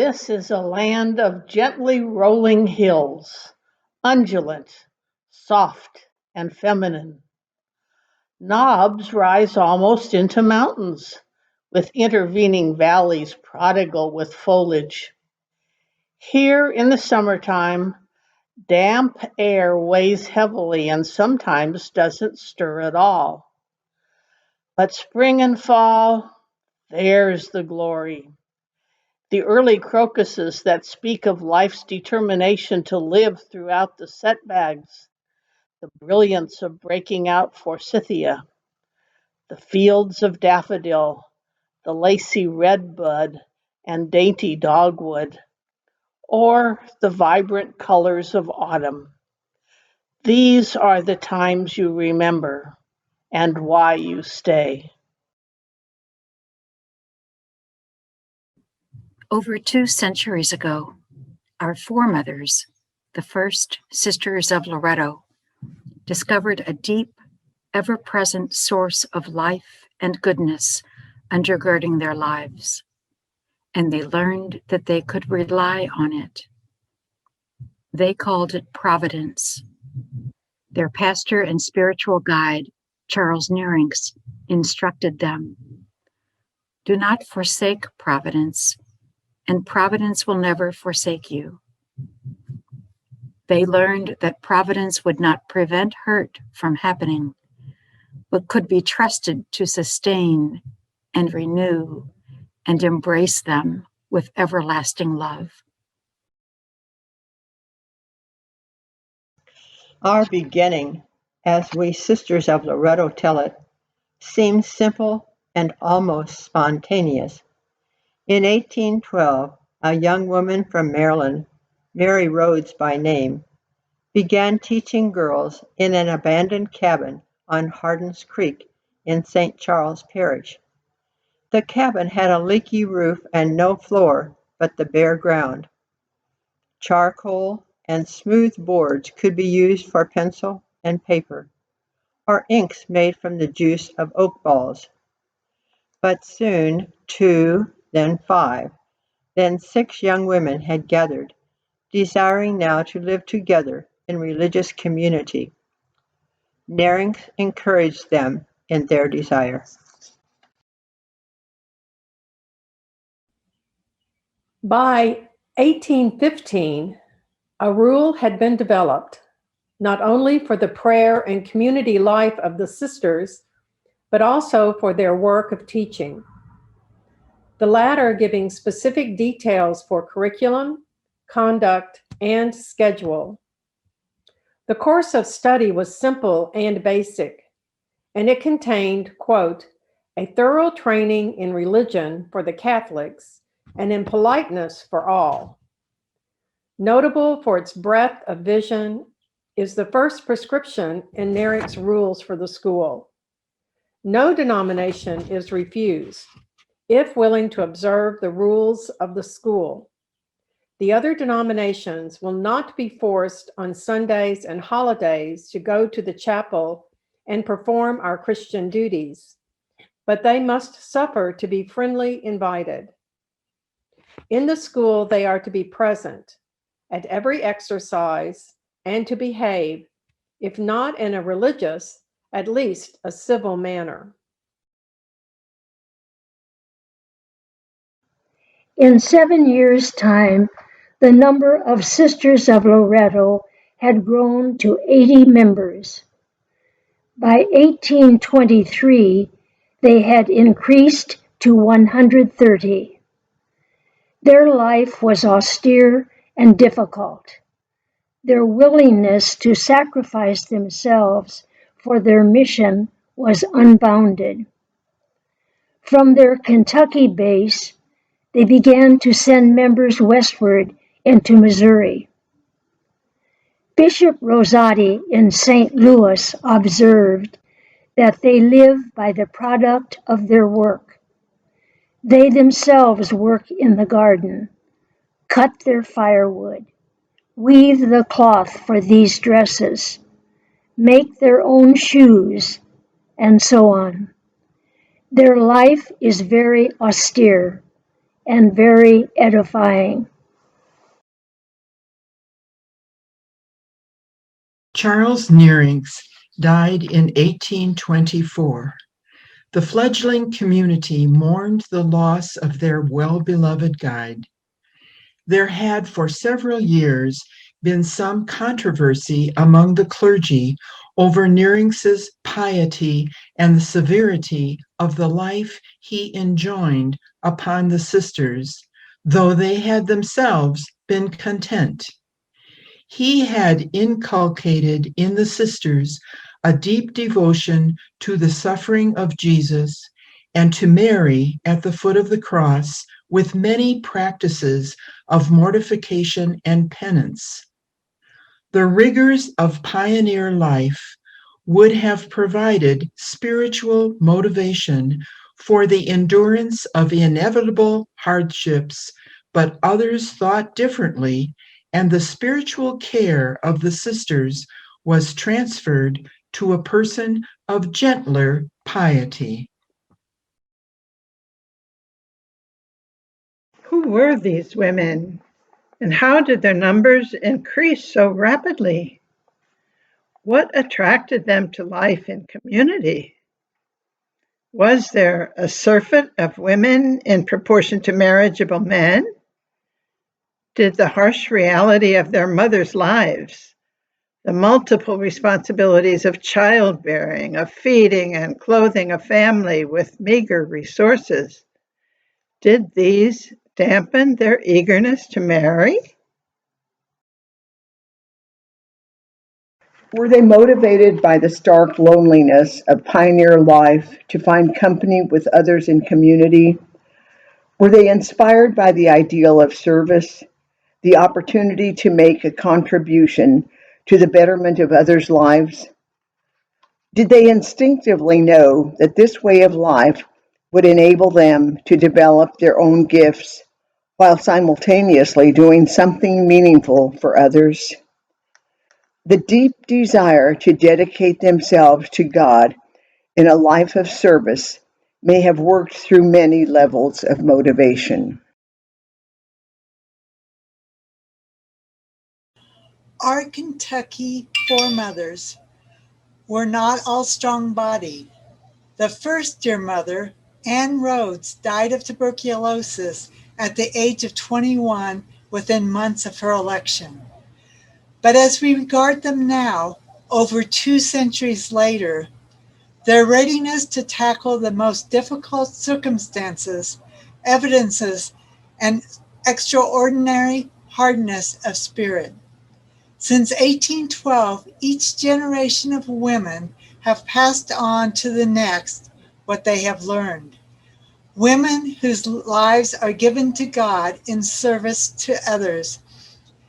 This is a land of gently rolling hills, undulant, soft, and feminine. Knobs rise almost into mountains, with intervening valleys prodigal with foliage. Here in the summertime, damp air weighs heavily and sometimes doesn't stir at all. But spring and fall, there's the glory. The early crocuses that speak of life's determination to live throughout the setbacks, the brilliance of breaking out forsythia, the fields of daffodil, the lacy redbud and dainty dogwood, or the vibrant colors of autumn. These are the times you remember and why you stay. Over 2 centuries ago, our foremothers, the first sisters of Loretto, discovered a deep, ever-present source of life and goodness undergirding their lives, and they learned that they could rely on it. They called it Providence. Their pastor and spiritual guide, Charles Nearings, instructed them, "Do not forsake Providence, and Providence will never forsake you." They learned that Providence would not prevent hurt from happening, but could be trusted to sustain and renew and embrace them with everlasting love. Our beginning, as we Sisters of Loretto tell it, seems simple and almost spontaneous. In 1812, a young woman from Maryland, Mary Rhodes by name, began teaching girls in an abandoned cabin on Hardin's Creek in St. Charles Parish. The cabin had a leaky roof and no floor but the bare ground. Charcoal and smooth boards could be used for pencil and paper, or inks made from the juice of oak balls. But soon 2, then 5, then 6 young women had gathered, desiring now to live together in religious community. Nearings encouraged them in their desire. By 1815, a rule had been developed, not only for the prayer and community life of the sisters, but also for their work of teaching. The latter giving specific details for curriculum, conduct, and schedule. The course of study was simple and basic, and it contained, quote, "a thorough training in religion for the Catholics and in politeness for all." Notable for its breadth of vision is the first prescription in Nearings' rules for the school. No denomination is refused if willing to observe the rules of the school. The other denominations will not be forced on Sundays and holidays to go to the chapel and perform our Christian duties, but they must suffer to be friendly invited. In the school, they are to be present at every exercise and to behave, if not in a religious, at least a civil manner. In 7 years' time, the number of Sisters of Loretto had grown to 80 members. By 1823, they had increased to 130. Their life was austere and difficult. Their willingness to sacrifice themselves for their mission was unbounded. From their Kentucky base, they began to send members westward into Missouri. Bishop Rosati in St. Louis observed that they live by the product of their work. They themselves work in the garden, cut their firewood, weave the cloth for these dresses, make their own shoes, and so on. Their life is very austere, and very edifying. Charles Nearings died in 1824. The fledgling community mourned the loss of their well-beloved guide. There had for several years been some controversy among the clergy over Nearings's piety and the severity of the life he enjoined upon the sisters, though they had themselves been content. He had inculcated in the sisters a deep devotion to the suffering of Jesus and to Mary at the foot of the cross, with many practices of mortification and penance. The rigors of pioneer life would have provided spiritual motivation for the endurance of inevitable hardships, but others thought differently, and the spiritual care of the sisters was transferred to a person of gentler piety. Who were these women, and how did their numbers increase so rapidly? What attracted them to life in community? Was there a surfeit of women in proportion to marriageable men? Did the harsh reality of their mothers' lives, the multiple responsibilities of childbearing, of feeding and clothing a family with meager resources, did these dampen their eagerness to marry? Were they motivated by the stark loneliness of pioneer life to find company with others in community? Were they inspired by the ideal of service, the opportunity to make a contribution to the betterment of others' lives? Did they instinctively know that this way of life would enable them to develop their own gifts while simultaneously doing something meaningful for others? The deep desire to dedicate themselves to God in a life of service may have worked through many levels of motivation. Our Kentucky foremothers were not all strong-bodied. The first dear mother, Ann Rhodes, died of tuberculosis at the age of 21 within months of her election. But as we regard them now, over 2 centuries later, their readiness to tackle the most difficult circumstances evidences an extraordinary hardness of spirit. Since 1812, each generation of women have passed on to the next what they have learned. Women whose lives are given to God in service to others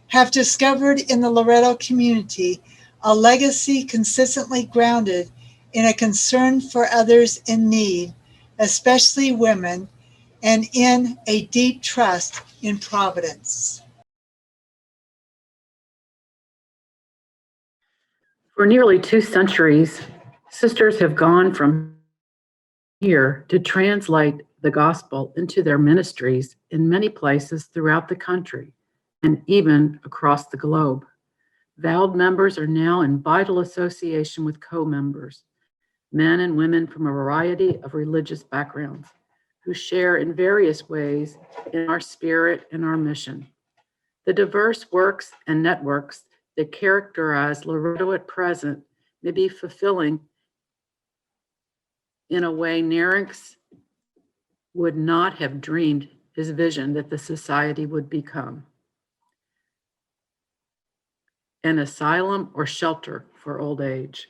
have discovered in the Loretto community a legacy consistently grounded in a concern for others in need, especially women, and in a deep trust in providence. For nearly 2 centuries, sisters have gone from here to translate the gospel into their ministries in many places throughout the country and even across the globe. Vowed members are now in vital association with co-members, men and women from a variety of religious backgrounds who share in various ways in our spirit and our mission. The diverse works and networks that characterize Loretto at present may be fulfilling in a way Nearings would not have dreamed his vision that the society would become. An asylum or shelter for old age,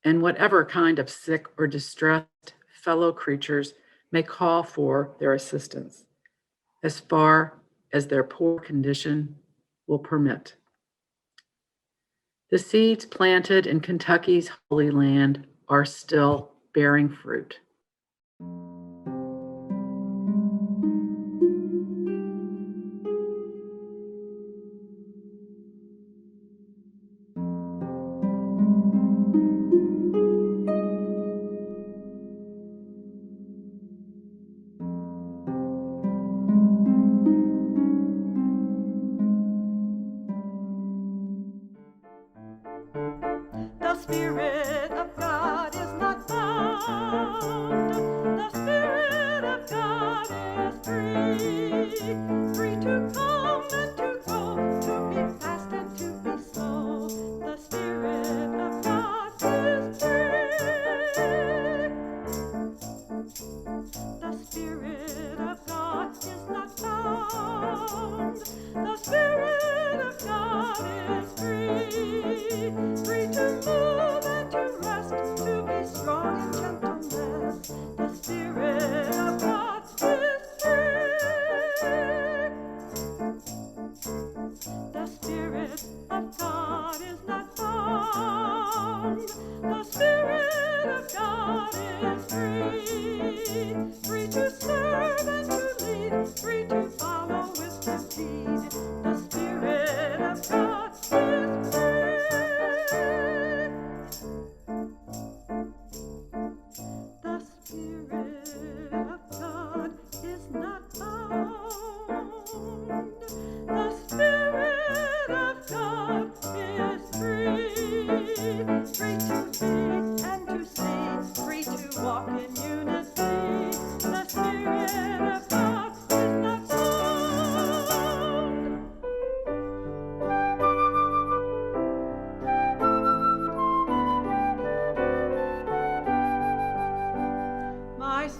and whatever kind of sick or distressed fellow creatures may call for their assistance, as far as their poor condition will permit. The seeds planted in Kentucky's Holy Land are still bearing fruit.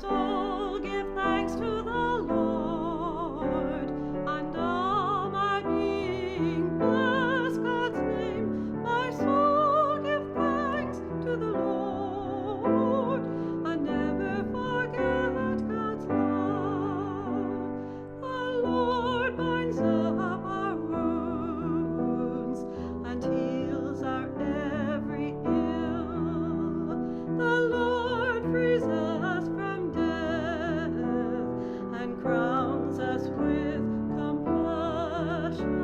soul give thanks to the Lord, and all my being bless God's name. My soul give thanks to the Lord, and never forget God's love. The Lord binds up our wounds and heals our every ill. The Lord frees us from death and crowns us with compassion.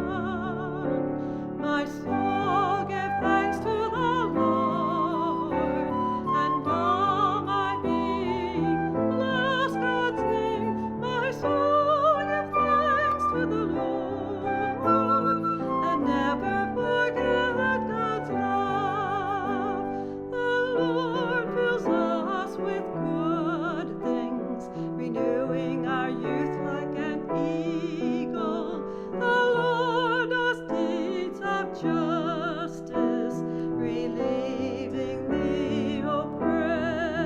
My soul give thanks to the Lord, and all my being bless God's name. My soul give thanks to the Lord, and never forget God's love. The Lord fills us with good things, renewing our youth like an eagle. The Lord does deeds of justice, relieving the oppressed.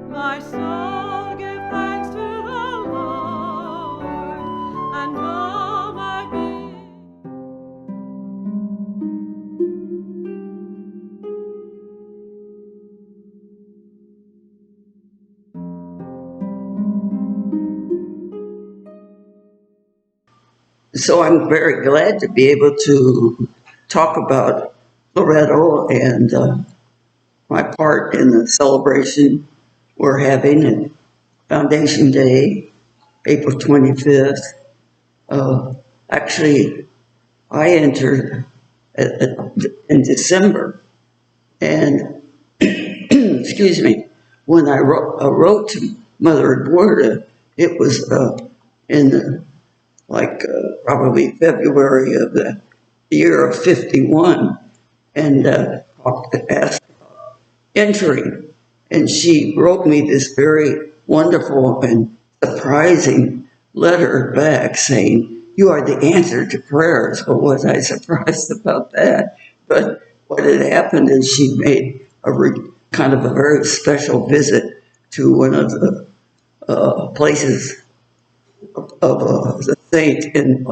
My soul give thanks to the Lord, and all my being. So I'm very glad to be able to talk about Loretto and my part in the celebration we're having at Foundation Day, April 25th. Actually, I entered in December, and excuse me, when I wrote to Mother Eduarda, it was in probably February of the year of 51, and asked entering. And she wrote me this very wonderful and surprising letter back saying, "You are the answer to prayers." Well, was I surprised about that? But what had happened is she made kind of a very special visit to one of the places of the saint in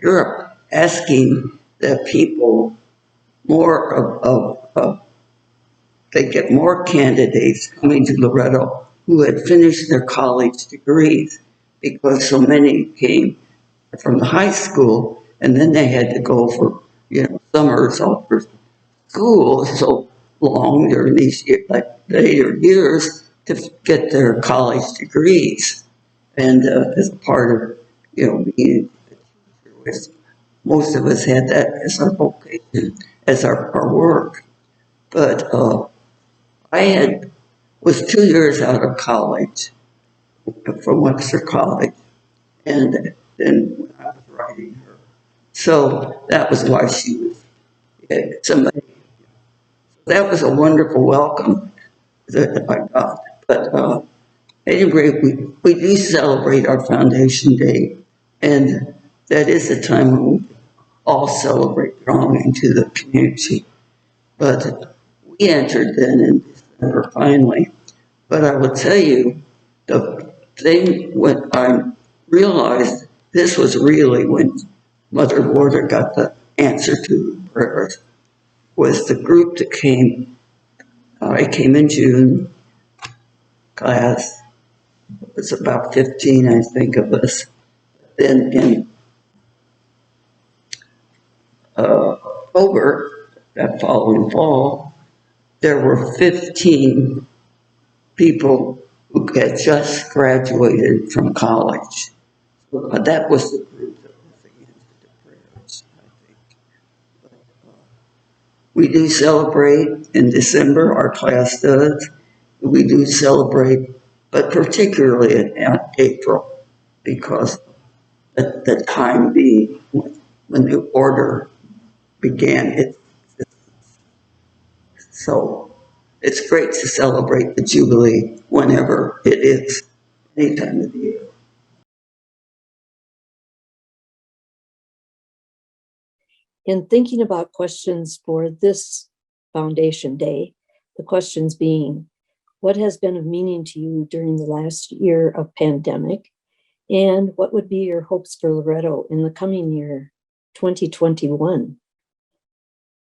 Europe, asking that people more they get more candidates coming to Loretto who had finished their college degrees, because so many came from the high school and then they had to go for summers off for school so long during these later years to get their college degrees. And as a part of being a teacher, most of us had that as our vocation, as our work. But I was 2 years out of college, from Webster College, and then I was writing her. So that was why she was somebody. That was a wonderful welcome that I got. But anyway, we do celebrate our Foundation Day, and that is a time when we all celebrate belonging to the community. But we entered then in December finally. But I will tell you, the thing when I realized this was really when Mother Warder got the answer to the prayers, was the group that came. I came in June, class. It was about 15, I think, of us. Then in October, that following fall, there were 15 people who had just graduated from college. So that was the group that was the answer to prayers, I think. But, we do celebrate in December, our class does. We do celebrate, but particularly in April, because at the time being when the order began, so it's great to celebrate the Jubilee whenever it is, any time of the year. In thinking about questions for this Foundation Day, the questions being, What has been of meaning to you during the last year of pandemic? And what would be your hopes for Loretto in the coming year, 2021?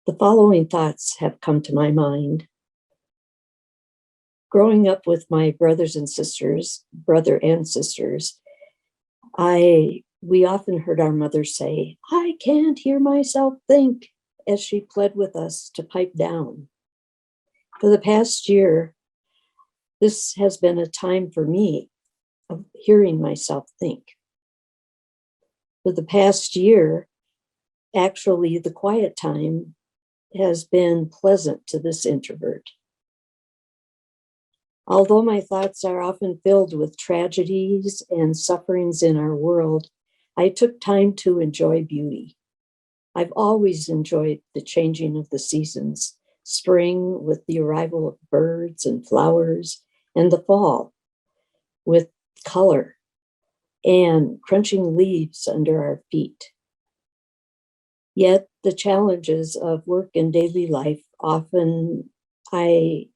The following thoughts have come to my mind. Growing up with my brother and sisters, we often heard our mother say, "I can't hear myself think," as she pled with us to pipe down. For the past year, this has been a time for me of hearing myself think. For the past year, actually, the quiet time has been pleasant to this introvert. Although my thoughts are often filled with tragedies and sufferings in our world, I took time to enjoy beauty. I've always enjoyed the changing of the seasons, spring with the arrival of birds and flowers, and the fall with color and crunching leaves under our feet. Yet the challenges of work and daily life, often I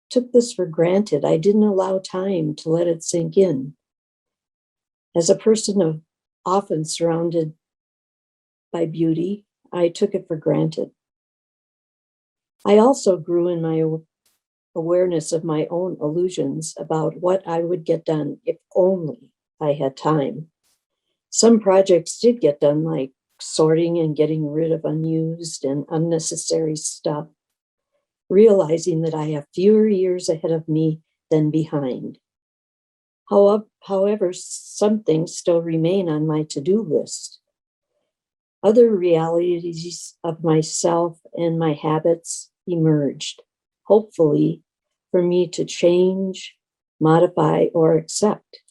took this for granted. I didn't allow time to let it sink in. As a person often surrounded by beauty, I took it for granted. I also grew in my awareness of my own illusions about what I would get done if only I had time. Some projects did get done, like sorting and getting rid of unused and unnecessary stuff, realizing that I have fewer years ahead of me than behind. However, some things still remain on my to-do list. Other realities of myself and my habits emerged, hopefully for me to change, modify, or accept.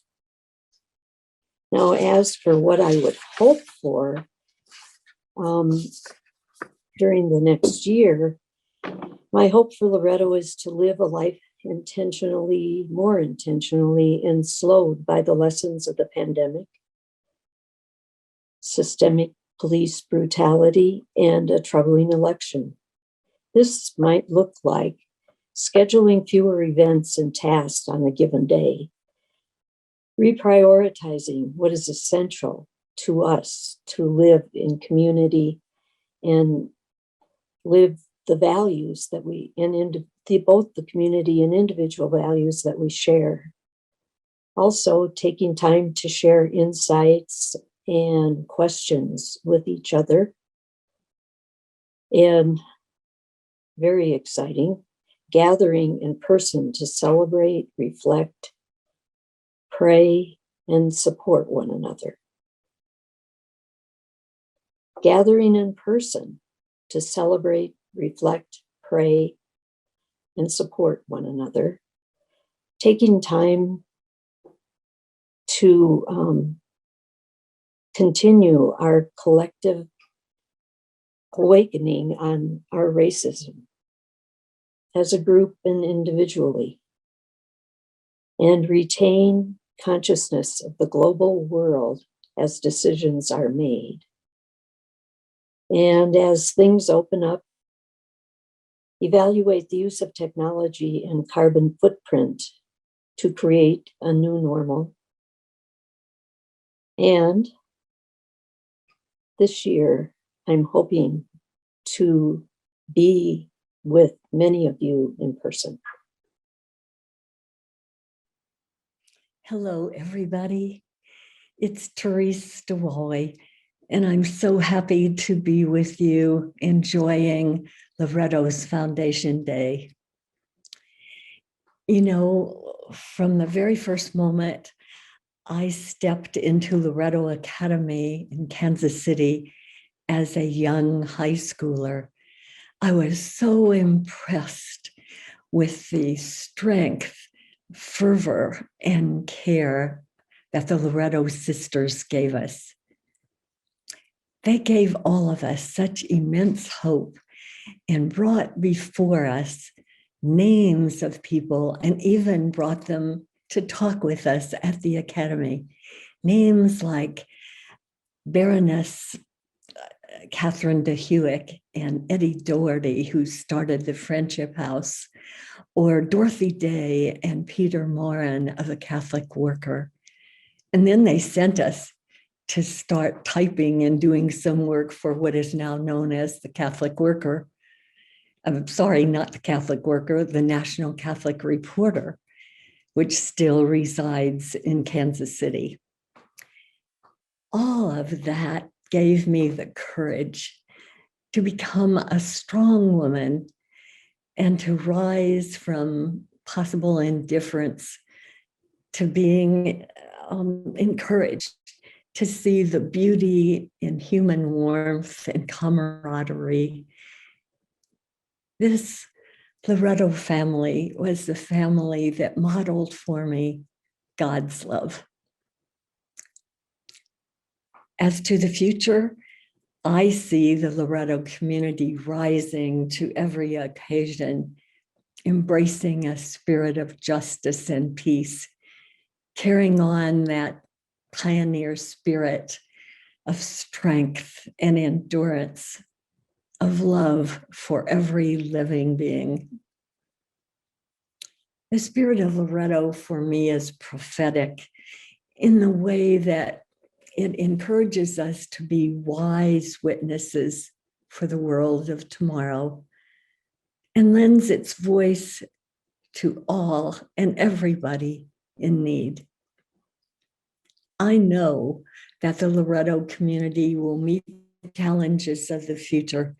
Now, as for what I would hope for during the next year, my hope for Loretto is to live a life more intentionally, and slowed by the lessons of the pandemic, systemic police brutality, and a troubling election. This might look like scheduling fewer events and tasks on a given day, reprioritizing what is essential to us to live in community and live the values that both the community and individual values that we share. Also, taking time to share insights and questions with each other. And very exciting, gathering in person to celebrate, reflect, pray, and support one another. Gathering in person to celebrate, reflect, pray, and support one another. Taking time to continue our collective awakening on our racism as a group and individually, and retain consciousness of the global world as decisions are made. And as things open up, evaluate the use of technology and carbon footprint to create a new normal. And this year, I'm hoping to be with many of you in person. Hello, everybody. It's Therese Stawowy, and I'm so happy to be with you enjoying Loretto's Foundation Day. You know, from the very first moment I stepped into Loretto Academy in Kansas City as a young high schooler, I was so impressed with the strength, fervor, and care that the Loretto sisters gave us. They gave all of us such immense hope and brought before us names of people and even brought them to talk with us at the Academy. Names like Baroness Catherine DeHewick and Eddie Doherty, who started the Friendship House, or Dorothy Day and Peter Moran of the Catholic Worker. And then they sent us to start typing and doing some work for what is now known as the Catholic Worker. I'm sorry, not the Catholic Worker, the National Catholic Reporter, which still resides in Kansas City. All of that gave me the courage to become a strong woman and to rise from possible indifference to being encouraged to see the beauty in human warmth and camaraderie. This Loretto family was the family that modeled for me God's love. As to the future, I see the Loretto community rising to every occasion, embracing a spirit of justice and peace, carrying on that pioneer spirit of strength and endurance, of love for every living being. The spirit of Loretto for me is prophetic in the way that it encourages us to be wise witnesses for the world of tomorrow and lends its voice to all and everybody in need. I know that the Loretto community will meet the challenges of the future,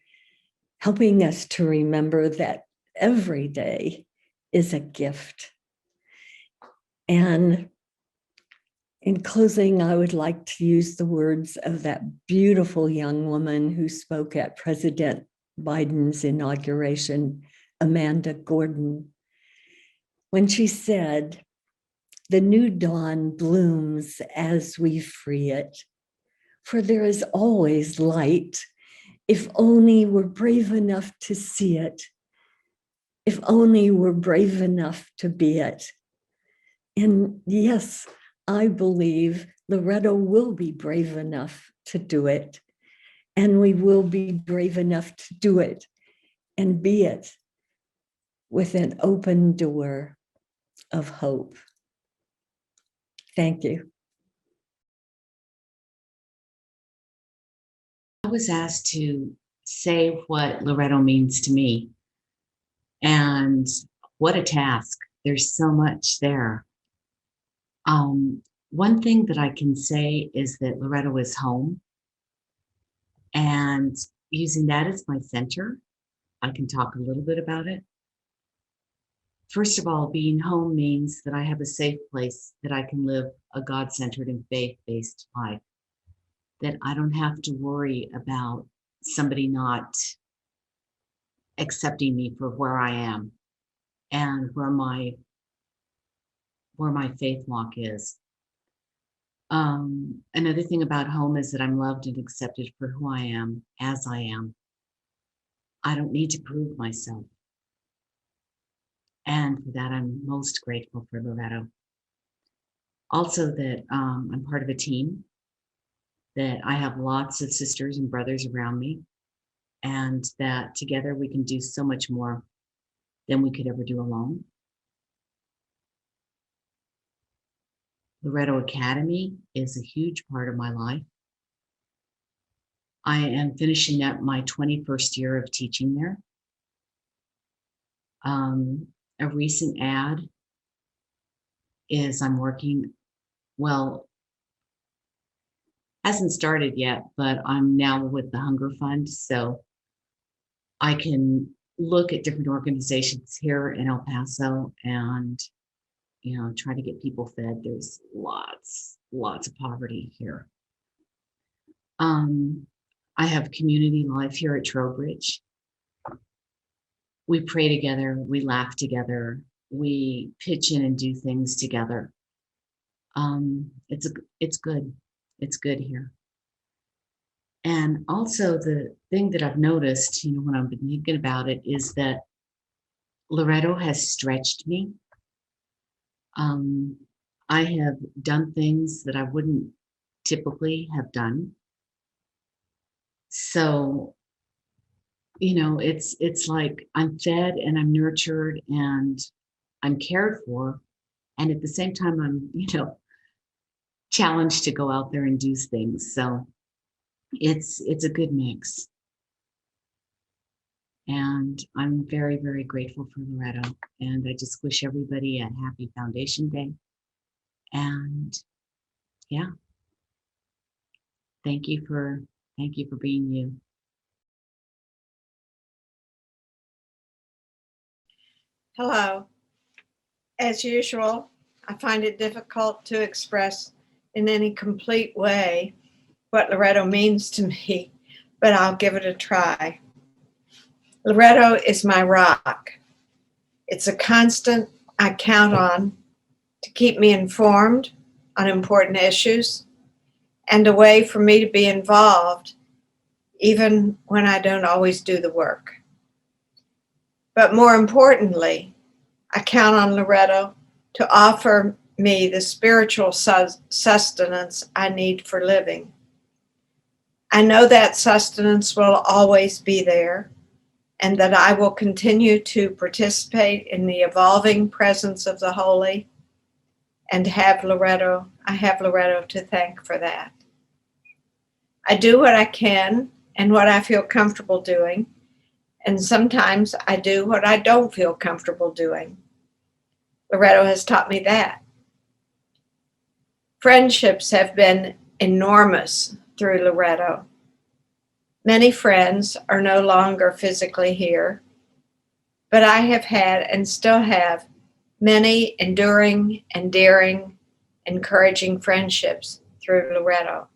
helping us to remember that every day is a gift. And in closing, I would like to use the words of that beautiful young woman who spoke at President Biden's inauguration, Amanda Gordon, when she said, "The new dawn blooms as we free it, for there is always light, if only we're brave enough to see it, if only we're brave enough to be it." And yes, I believe Loretto will be brave enough to do it, and we will be brave enough to do it and be it with an open door of hope. Thank you. I was asked to say what Loretto means to me, and what a task. There's so much there. One thing that I can say is that Loretto is home, and using that as my center, I can talk a little bit about it. First of all, being home means that I have a safe place that I can live a God-centered and faith-based life, that I don't have to worry about somebody not accepting me for where I am and where my faith walk is. Another thing about home is that I'm loved and accepted for who I am, as I am. I don't need to prove myself. And for that, I'm most grateful for Loretto. Also that I'm part of a team, that I have lots of sisters and brothers around me, and that together we can do so much more than we could ever do alone. Loretto Academy is a huge part of my life. I am finishing up my 21st year of teaching there. A recent ad is I'm working, well, hasn't started yet, but I'm now with the Hunger Fund, so I can look at different organizations here in El Paso and, you know, try to get people fed. There's lots of poverty here. I have community life here at Trowbridge. We pray together, we laugh together, we pitch in and do things together. It's good. It's good here. And also the thing that I've noticed, you know, when I've been thinking about it, is that Loretto has stretched me. I have done things that I wouldn't typically have done. So, it's like I'm fed and I'm nurtured and I'm cared for. And at the same time, I'm, challenged to go out there and do things. So it's a good mix. And I'm very, very grateful for Loretto. And I just wish everybody a happy Foundation Day. And yeah, thank you for being you. Hello. As usual, I find it difficult to express in any complete way what Loretto means to me, but I'll give it a try. Loretto is my rock. It's a constant I count on to keep me informed on important issues and a way for me to be involved even when I don't always do the work. But more importantly, I count on Loretto to offer me the spiritual sustenance I need for living. I know that sustenance will always be there and that I will continue to participate in the evolving presence of the Holy and I have Loretto to thank for that. I do what I can and what I feel comfortable doing, and sometimes I do what I don't feel comfortable doing. Loretto has taught me that. Friendships have been enormous through Loretto. Many friends are no longer physically here, but I have had and still have many enduring, endearing, encouraging friendships through Loretto.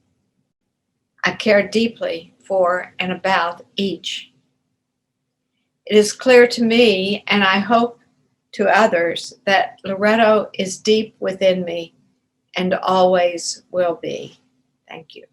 I care deeply for and about each. It is clear to me, and I hope to others, that Loretto is deep within me and always will be. Thank you.